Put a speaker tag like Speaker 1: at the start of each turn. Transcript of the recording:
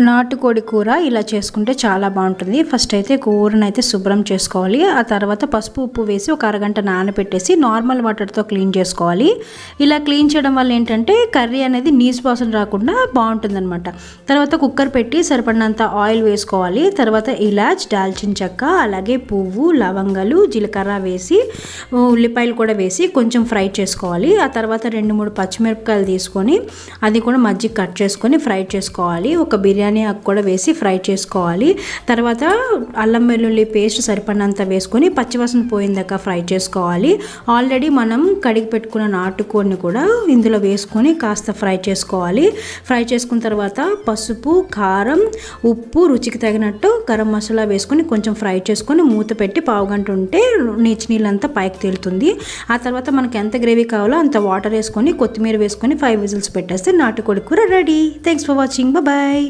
Speaker 1: నాటుకోడి కూర ఇలా చేసుకుంటే చాలా బాగుంటుంది. ఫస్ట్ అయితే కూరను అయితే శుభ్రం చేసుకోవాలి. ఆ తర్వాత పసుపు ఉప్పు వేసి ఒక అరగంట నానబెట్టేసి నార్మల్ వాటర్తో క్లీన్ చేసుకోవాలి. ఇలా క్లీన్ చేయడం వల్ల ఏంటంటే కర్రీ అనేది నీసు వాసన రాకుండా బాగుంటుందన్నమాట. తర్వాత కుక్కర్ పెట్టి సరిపడినంత ఆయిల్ వేసుకోవాలి. తర్వాత ఇలాచ్, దాల్చిన చెక్క, అలాగే పువ్వు, లవంగాలు, జీలకర్ర వేసి ఉల్లిపాయలు కూడా వేసి కొంచెం ఫ్రై చేసుకోవాలి. ఆ తర్వాత 2-3 పచ్చిమిరపకాయలు తీసుకొని అది కూడా మజ్జిగ కట్ చేసుకొని ఫ్రై చేసుకోవాలి. ఒక బిర్యానీ ఆకు కూడా వేసి ఫ్రై చేసుకోవాలి. తర్వాత అల్లం వెల్లుల్లి పేస్ట్ సరిపడినంత వేసుకొని పచ్చివాసన పోయిందాక ఫ్రై చేసుకోవాలి. ఆల్రెడీ మనం కడిగి పెట్టుకున్న నాటుకోడిని కూడా ఇందులో వేసుకొని కాస్త ఫ్రై చేసుకోవాలి. ఫ్రై చేసుకున్న తర్వాత పసుపు, కారం, ఉప్పు, రుచికి తగినట్టు గరం మసాలా వేసుకొని కొంచెం ఫ్రై చేసుకొని మూత పెట్టి పావుగంట ఉంటే నీళ్ళంతా పైకి తేలుతుంది. ఆ తర్వాత మనకి ఎంత గ్రేవీ కావాలో అంత వాటర్ వేసుకొని కొత్తిమీర వేసుకొని 5 విజిల్స్ పెట్టేస్తే నాటుకోడి కూర ready. Thanks for watching. Bye.